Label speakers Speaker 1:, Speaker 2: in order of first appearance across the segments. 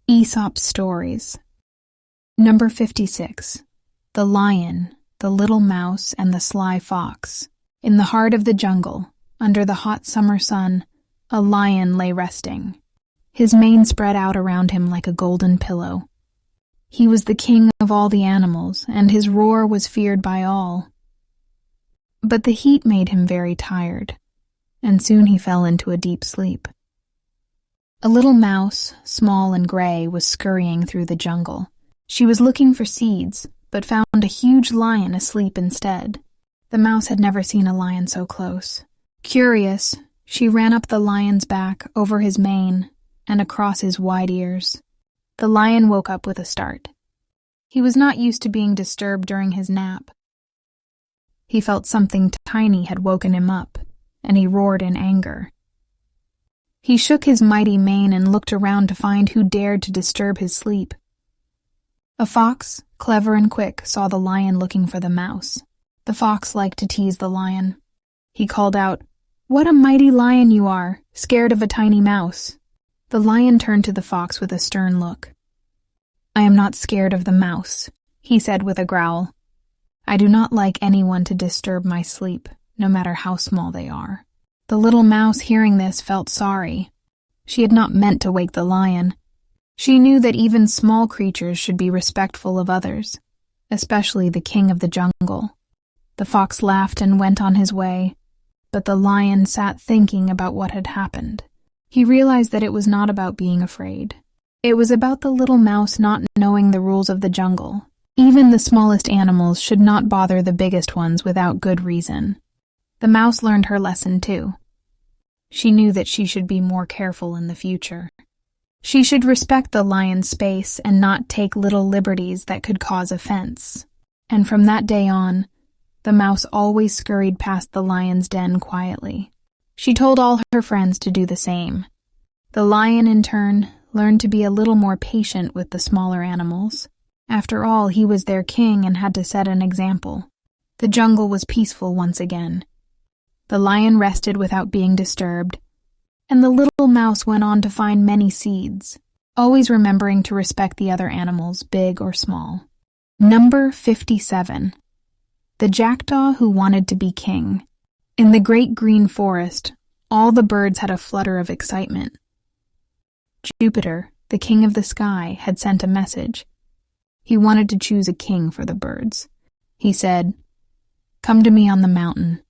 Speaker 1: Aesop stories. Number 56. The Lion, the Little Mouse, and the Sly Fox. In the heart of the jungle, under the hot summer sun, a lion lay resting. His mane spread out around him like a golden pillow. He was the king of all the animals, and his roar was feared by all. But the heat made him very tired, and soon he fell into a deep sleep. A little mouse, small and gray, was scurrying through the jungle. She was looking for seeds, but found a huge lion asleep instead. The mouse had never seen a lion so close. Curious, she ran up the lion's back, over his mane, and across his wide ears. The lion woke up with a start. He was not used to being disturbed during his nap. He felt something tiny had woken him up, and he roared in anger. He shook his mighty mane and looked around to find who dared to disturb his sleep. A fox, clever and quick, saw the lion looking for the mouse. The fox liked to tease the lion. He called out, "What a mighty lion you are, scared of a tiny mouse." The lion turned to the fox with a stern look. "I am not scared of the mouse," he said with a growl. "I do not like anyone to disturb my sleep, no matter how small they are." The little mouse, hearing this, felt sorry. She had not meant to wake the lion. She knew that even small creatures should be respectful of others, especially the king of the jungle. The fox laughed and went on his way, but the lion sat thinking about what had happened. He realized that it was not about being afraid. It was about the little mouse not knowing the rules of the jungle. Even the smallest animals should not bother the biggest ones without good reason. The mouse learned her lesson too. She knew that she should be more careful in the future. She should respect the lion's space and not take little liberties that could cause offense. And from that day on, the mouse always scurried past the lion's den quietly. She told all her friends to do the same. The lion, in turn, learned to be a little more patient with the smaller animals. After all, he was their king and had to set an example. The jungle was peaceful once again. The lion rested without being disturbed, and the little mouse went on to find many seeds, always remembering to respect the other animals, big or small. Number 57. The Jackdaw Who Wanted to Be King. In the great green forest, all the birds had a flutter of excitement. Jupiter, the king of the sky, had sent a message. He wanted to choose a king for the birds. He said, "Come to me on the mountain.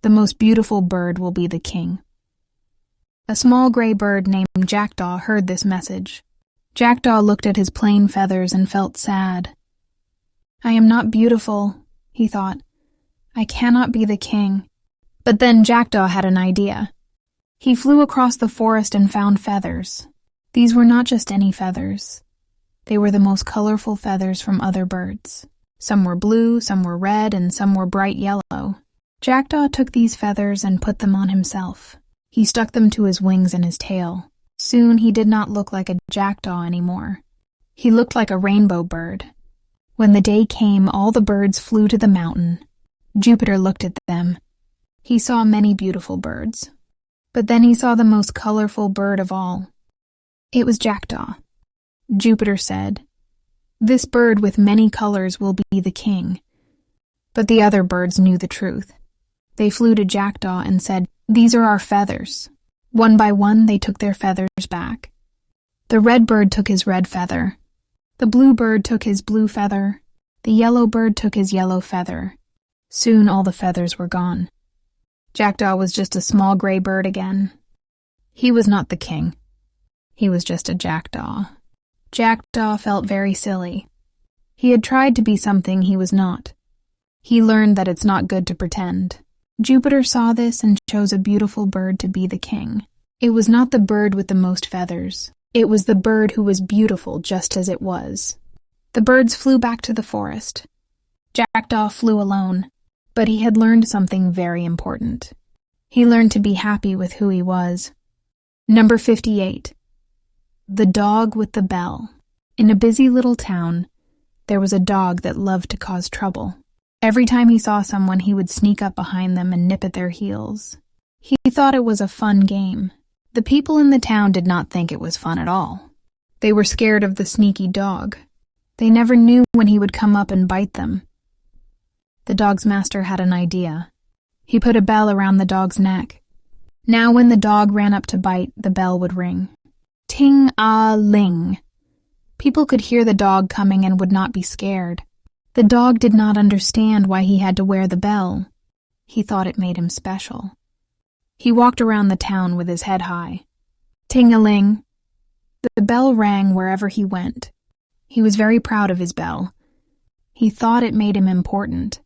Speaker 1: The most beautiful bird will be the king." A small gray bird named Jackdaw heard this message. Jackdaw looked at his plain feathers and felt sad. "I am not beautiful," he thought. "I cannot be the king." But then Jackdaw had an idea. He flew across the forest and found feathers. These were not just any feathers. They were the most colorful feathers from other birds. Some were blue, some were red, and some were bright yellow. Jackdaw took these feathers and put them on himself. He stuck them to his wings and his tail. Soon he did not look like a jackdaw anymore. He looked like a rainbow bird. When the day came, all the birds flew to the mountain. Jupiter looked at them. He saw many beautiful birds. But then he saw the most colorful bird of all. It was Jackdaw. Jupiter said, "This bird with many colors will be the king." But the other birds knew the truth. They flew to Jackdaw and said, "These are our feathers." One by one, they took their feathers back. The red bird took his red feather. The blue bird took his blue feather. The yellow bird took his yellow feather. Soon all the feathers were gone. Jackdaw was just a small gray bird again. He was not the king. He was just a jackdaw. Jackdaw felt very silly. He had tried to be something he was not. He learned that it's not good to pretend. Jupiter saw this and chose a beautiful bird to be the king. It was not the bird with the most feathers. It was the bird who was beautiful just as it was. The birds flew back to the forest. Jackdaw flew alone, but he had learned something very important. He learned to be happy with who he was. Number 58. The Dog with the Bell. In a busy little town, there was a dog that loved to cause trouble. Every time he saw someone, he would sneak up behind them and nip at their heels. He thought it was a fun game. The people in the town did not think it was fun at all. They were scared of the sneaky dog. They never knew when he would come up and bite them. The dog's master had an idea. He put a bell around the dog's neck. Now when the dog ran up to bite, the bell would ring. Ting-a-ling. People could hear the dog coming and would not be scared. The dog did not understand why he had to wear the bell. He thought it made him special. He walked around the town with his head high. Ting-a-ling. The bell rang wherever he went. He was very proud of his bell. He thought it made him important.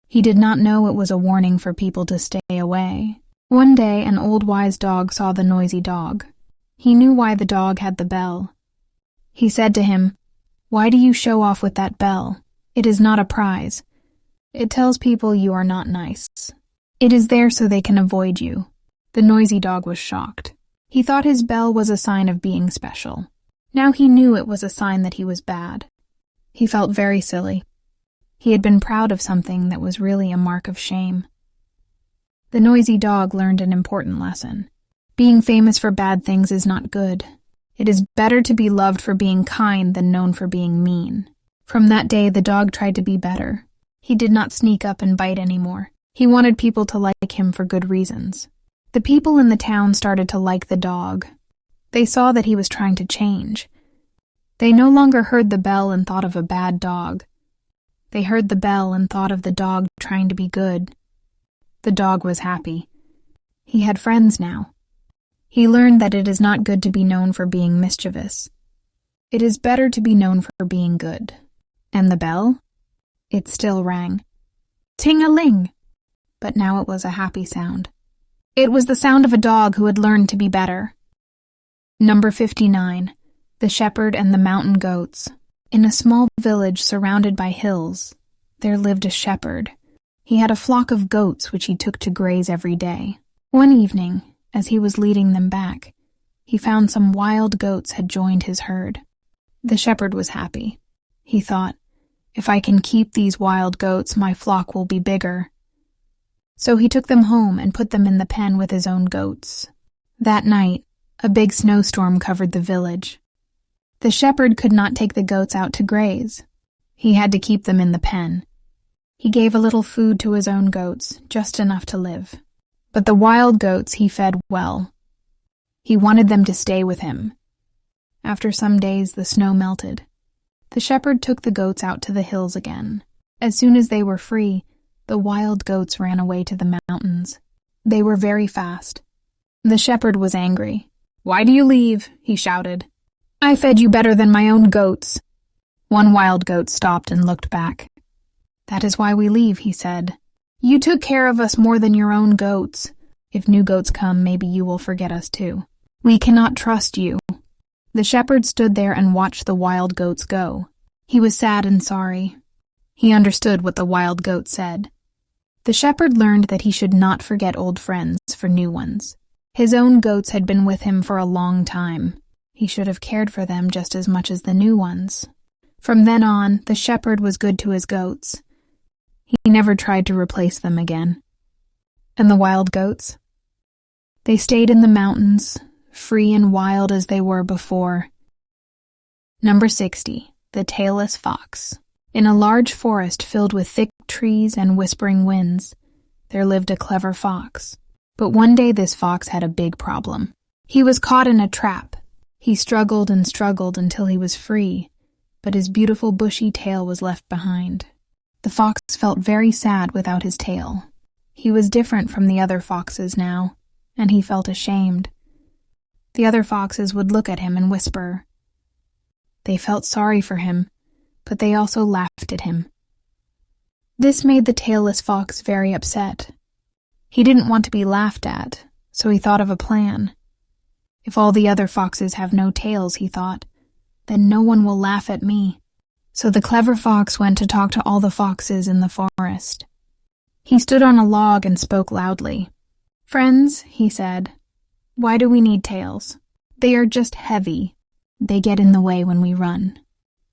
Speaker 1: He did not know it was a warning for people to stay away. One day, an old wise dog saw the noisy dog. He knew why the dog had the bell. He said to him, "Why do you show off with that bell? It is not a prize. It tells people you are not nice. It is there so they can avoid you." The noisy dog was shocked. He thought his bell was a sign of being special. Now he knew it was a sign that he was bad. He felt very silly. He had been proud of something that was really a mark of shame. The noisy dog learned an important lesson. Being famous for bad things is not good. It is better to be loved for being kind than known for being mean. From that day, the dog tried to be better. He did not sneak up and bite anymore. He wanted people to like him for good reasons. The people in the town started to like the dog. They saw that he was trying to change. They no longer heard the bell and thought of a bad dog. They heard the bell and thought of the dog trying to be good. The dog was happy. He had friends now. He learned that it is not good to be known for being mischievous. It is better to be known for being good. And the bell? It still rang. Ting-a-ling! But now it was a happy sound. It was the sound of a dog who had learned to be better. Number 59. The Shepherd and the Mountain Goats. In a small village surrounded by hills, there lived a shepherd. He had a flock of goats which he took to graze every day. One evening, as he was leading them back, he found some wild goats had joined his herd. The shepherd was happy. He thought, "If I can keep these wild goats, my flock will be bigger." So he took them home and put them in the pen with his own goats. That night, a big snowstorm covered the village. The shepherd could not take the goats out to graze. He had to keep them in the pen. He gave a little food to his own goats, just enough to live. But the wild goats he fed well. He wanted them to stay with him. After some days, the snow melted. The shepherd took the goats out to the hills again. As soon as they were free, the wild goats ran away to the mountains. They were very fast. The shepherd was angry. "Why do you leave?" he shouted. "I fed you better than my own goats." One wild goat stopped and looked back. "That is why we leave," he said. "You took care of us more than your own goats. If new goats come, maybe you will forget us too. We cannot trust you." The shepherd stood there and watched the wild goats go. He was sad and sorry. He understood what the wild goat said. The shepherd learned that he should not forget old friends for new ones. His own goats had been with him for a long time. He should have cared for them just as much as the new ones. From then on, the shepherd was good to his goats. He never tried to replace them again. And the wild goats? They stayed in the mountains, free and wild as they were before. Number 60. The Tailless Fox. In a large forest filled with thick trees and whispering winds, there lived a clever fox. But one day this fox had a big problem. He was caught in a trap. He struggled and struggled until he was free, but his beautiful bushy tail was left behind. The fox felt very sad without his tail. He was different from the other foxes now, and he felt ashamed. The other foxes would look at him and whisper. They felt sorry for him, but they also laughed at him. This made the tailless fox very upset. He didn't want to be laughed at, so he thought of a plan. If all the other foxes have no tails, he thought, then no one will laugh at me. So the clever fox went to talk to all the foxes in the forest. He stood on a log and spoke loudly. "Friends," he said, "why do we need tails? They are just heavy. They get in the way when we run.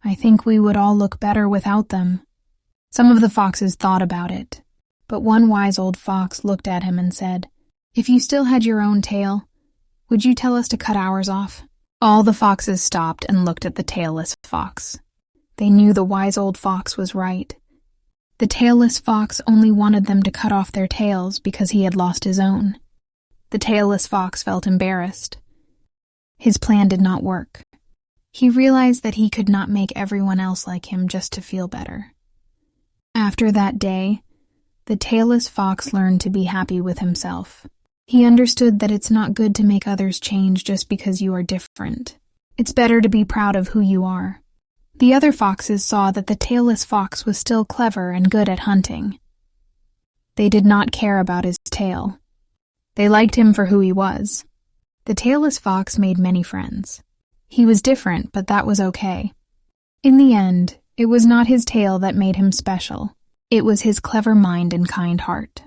Speaker 1: I think we would all look better without them." Some of the foxes thought about it, but one wise old fox looked at him and said, "If you still had your own tail, would you tell us to cut ours off?" All the foxes stopped and looked at the tailless fox. They knew the wise old fox was right. The tailless fox only wanted them to cut off their tails because he had lost his own. The tailless fox felt embarrassed. His plan did not work. He realized that he could not make everyone else like him just to feel better. After that day, the tailless fox learned to be happy with himself. He understood that it's not good to make others change just because you are different. It's better to be proud of who you are. The other foxes saw that the tailless fox was still clever and good at hunting. They did not care about his tail. They liked him for who he was. The tailless fox made many friends. He was different, but that was okay. In the end, it was not his tail that made him special. It was his clever mind and kind heart.